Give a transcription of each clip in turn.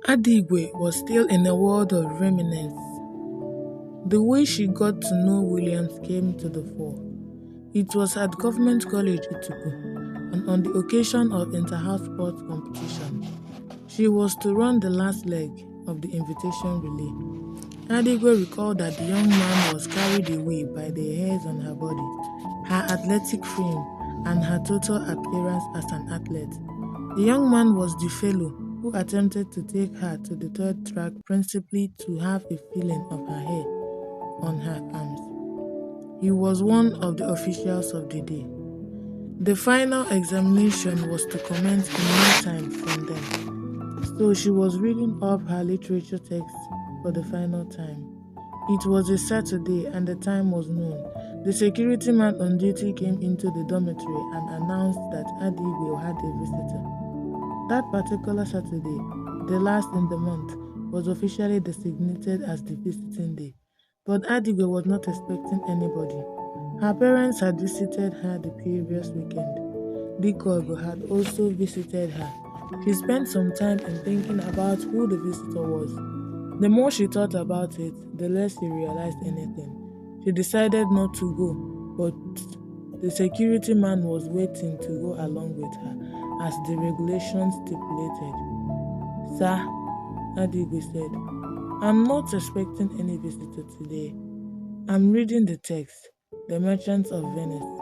Adigwe was still in a world of reminiscence. The way she got to know Williams came to the fore. It was at Government College Ituku, and on the occasion of inter-house sports competition, she was to run the last leg of the invitation relay. Adigwe recalled that the young man was carried away by the hairs on her body, her athletic frame, and her total appearance as an athlete. The young man was the fellow who attempted to take her to the third track principally to have a feeling of her hair on her arms. He was one of the officials of the day. The final examination was to commence in no time from then, so she was reading up her literature text for the final time. It was a Saturday and the time was noon. The security man on duty came into the dormitory and announced that Adigwe had a visitor. That particular Saturday, the last in the month, was officially designated as the visiting day. But Adigwe was not expecting anybody. Her parents had visited her the previous weekend. Dikogo had also visited her. She spent some time in thinking about who the visitor was. The more she thought about it, the less she realized anything. She decided not to go, but the security man was waiting to go along with her, as the regulations stipulated. Sir, Adigwe said, I'm not expecting any visitor today. I'm reading the text, The Merchants of Venice,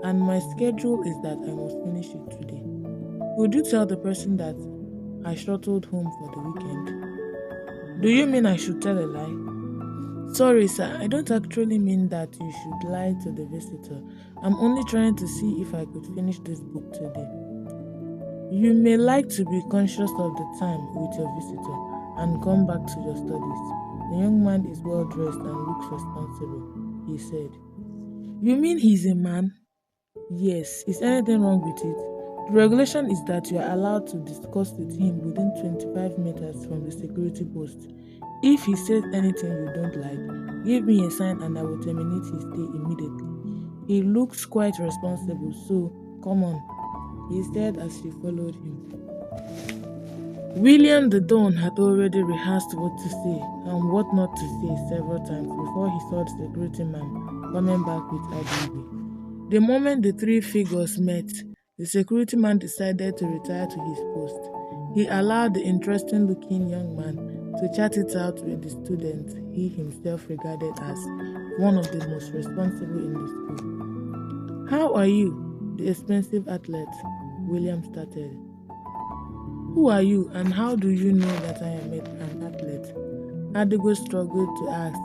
and my schedule is that I must finish it today. Would you tell the person that I shuttled home for the weekend? Do you mean I should tell a lie? Sorry, sir, I don't actually mean that you should lie to the visitor. I'm only trying to see if I could finish this book today. You may like to be conscious of the time with your visitor and come back to your studies. The young man is well dressed and looks responsible, he said. You mean he's a man? Yes. Is anything wrong with it? The regulation is that you are allowed to discuss with him within 25 meters from the security post. If he says anything you don't like, give me a sign and I will terminate his stay immediately. He looks quite responsible, so come on, he said as she followed him. William the Don had already rehearsed what to say and what not to say several times before he saw the security man coming back with Adigwe. The moment the three figures met, the security man decided to retire to his post. He allowed the interesting-looking young man to chat it out with the student he himself regarded as one of the most responsible in the school. How are you, the expensive athlete? William started. Who are you and how do you know that I am an athlete? Adigwe struggled to ask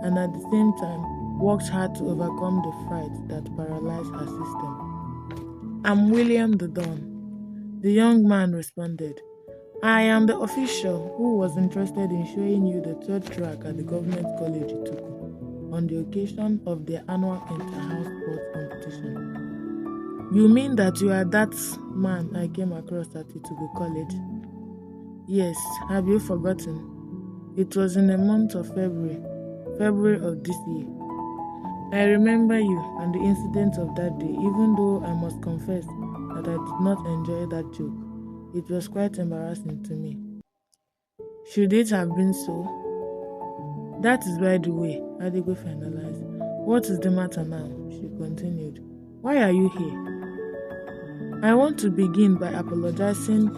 and at the same time worked hard to overcome the fright that paralyzed her system. I'm William the Don. The young man responded. I am the official who was interested in showing you the third track at the Government College Ituku on the occasion of their annual inter-house sports competition. You mean that you are that man I came across at Ituku College? Yes, have you forgotten? It was in the month of February of this year. I remember you and the incident of that day, even though I must confess that I did not enjoy that joke. It was quite embarrassing to me. Should it have been so? That is by the way, Adigwe finalized. What is the matter now? She continued. Why are you here? I want to begin by apologizing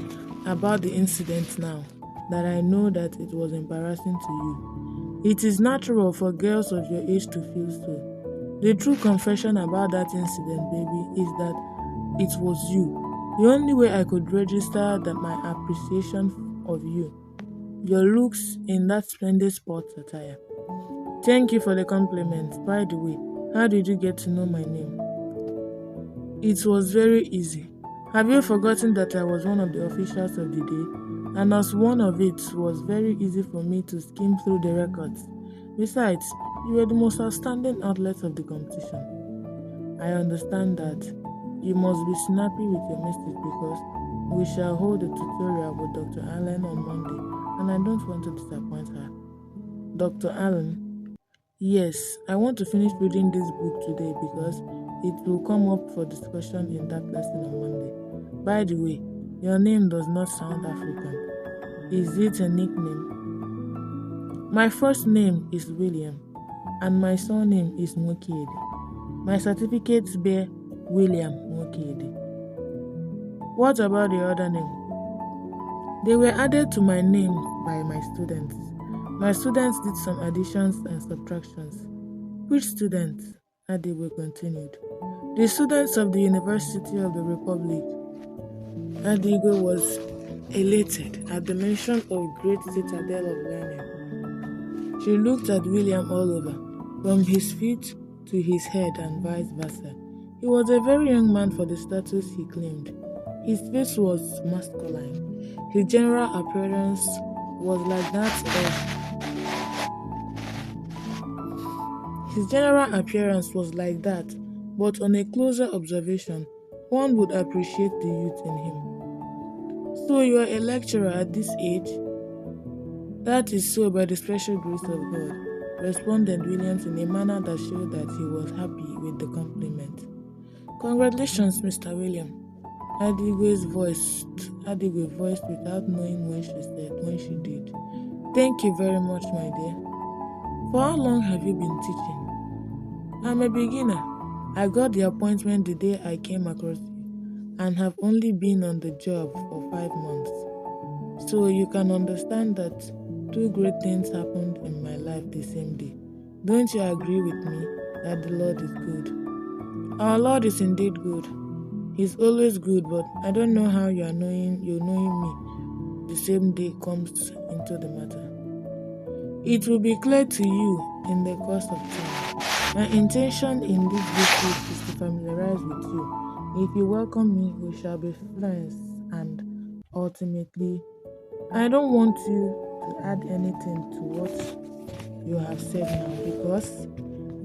about the incident now that I know that it was embarrassing to you. It is natural for girls of your age to feel so. The true confession about that incident, baby, is that it was you. The only way I could register that my appreciation of you, your looks in that splendid sports attire. Thank you for the compliment. By the way, how did you get to know my name? It was very easy. Have you forgotten that I was one of the officials of the day? And as one of it was very easy for me to skim through the records. Besides, you were the most outstanding athlete of the competition. I understand that. You must be snappy with your message because we shall hold a tutorial with Dr. Allen on Monday and I don't want to disappoint her. Dr. Allen? Yes, I want to finish reading this book today because it will come up for discussion in that lesson on Monday. By the way, your name does not sound African. Is it a nickname? My first name is William, and my surname is Mokiede. My certificates bear William Mokiede. What about the other name? They were added to my name by my students. My students did some additions and subtractions. Which students? Adewe continued. The students of the University of the Republic. Adigwe was elated at the mention of great citadel of learning. She looked at William all over, from his feet to his head and vice versa. He was a very young man for the status he claimed. His face was masculine. His general appearance was like that but on a closer observation, one would appreciate the youth in him. So you are a lecturer at this age? That is so by the special grace of God, responded Williams in a manner that showed that he was happy with the compliment. Congratulations, Mr. William. Adigwe voiced without knowing when she did. Thank you very much, my dear. For how long have you been teaching? I'm a beginner. I got the appointment the day I came across you and have only been on the job for 5 months. So you can understand that 2 great things happened in my life the same day. Don't you agree with me that the Lord is good? Our Lord is indeed good. He's always good, but I don't know how you're knowing me the same day comes into the matter. It will be clear to you in the course of time. My intention in this visit is to familiarize with you. If you welcome me, we shall be friends, and ultimately, I don't want you to add anything to what you have said now, because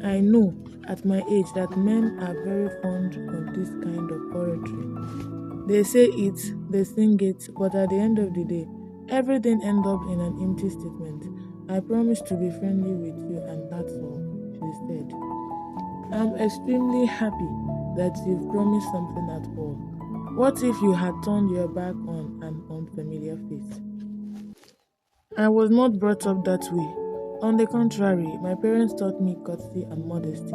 I know at my age that men are very fond of this kind of oratory. They say it, they sing it, but at the end of the day, everything ends up in an empty statement. I promise to be friendly with you, and that's all, she said. I'm extremely happy that you've promised something at all. What if you had turned your back on an unfamiliar face? I was not brought up that way. On the contrary, my parents taught me courtesy and modesty.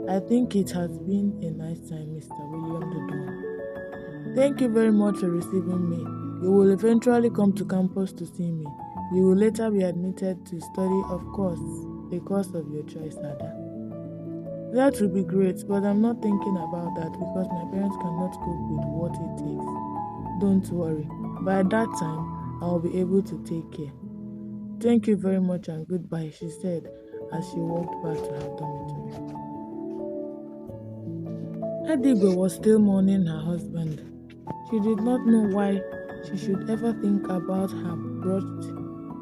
I think it has been a nice time, Mr. William Dodon. Thank you very much for receiving me. You will eventually come to campus to see me. You will later be admitted to study, of course, the course of your choice, Ada. That would be great, but I'm not thinking about that because my parents cannot cope with what it takes. Don't worry. By that time, I'll be able to take care. Thank you very much and goodbye, she said as she walked back to her dormitory. Adigwe was still mourning her husband. She did not know why she should ever think about her broached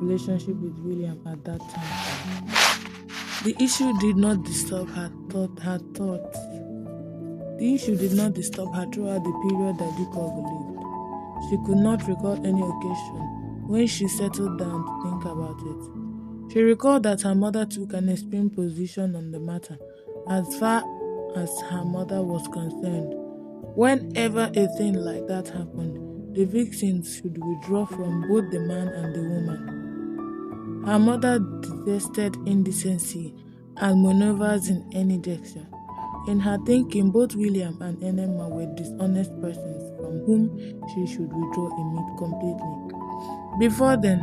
relationship with William at that time. The issue did not disturb her thoughts. The issue did not disturb her throughout the period that Duke lived. She could not recall any occasion when she settled down to think about it. She recalled that her mother took an extreme position on the matter as far as her mother was concerned. Whenever a thing like that happened, the victims should withdraw from both the man and the woman. Her mother detested indecency and maneuvers in any direction. In her thinking, both William and Enema were dishonest persons from whom she should withdraw completely. Before then,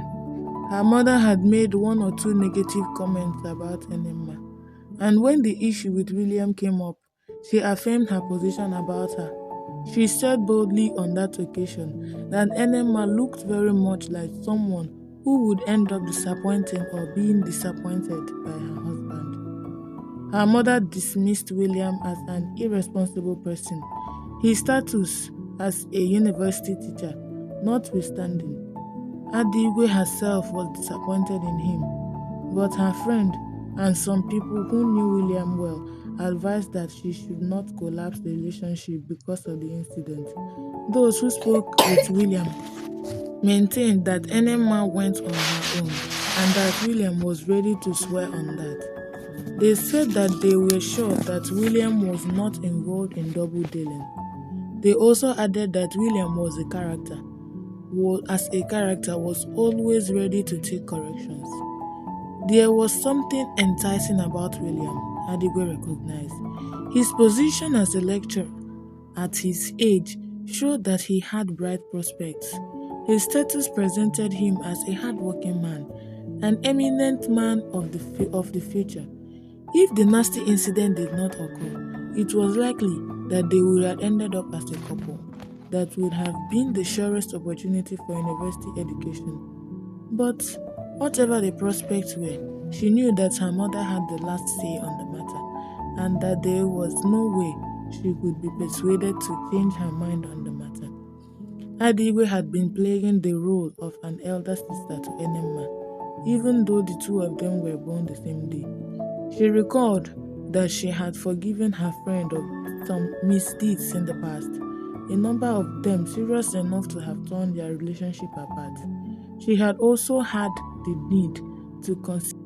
her mother had made 1 or 2 negative comments about Enema, and when the issue with William came up, she affirmed her position about her. She said boldly on that occasion that Enema looked very much like someone who would end up disappointing or being disappointed by her husband. Her mother dismissed William as an irresponsible person, his status as a university teacher notwithstanding. Adigwe herself was disappointed in him, but her friend and some people who knew William well advised that she should not collapse the relationship because of the incident. Those who spoke with William maintained that Enema went on her own and that William was ready to swear on that. They said that they were sure that William was not involved in double dealing. They also added that William was a character. as a character was always ready to take corrections. There was something enticing about William, Adigwe recognized. His position as a lecturer at his age showed that he had bright prospects. His status presented him as a hardworking man, an eminent man of the future. If the nasty incident did not occur, it was likely that they would have ended up as a couple. That would have been the surest opportunity for university education. But whatever the prospects were, she knew that her mother had the last say on the matter, and that there was no way she could be persuaded to change her mind on the matter. Adigwe had been playing the role of an elder sister to Enema, even though the two of them were born the same day. She recalled that she had forgiven her friend of some misdeeds in the past, a number of them serious enough to have torn their relationship apart. She had also had the need to consider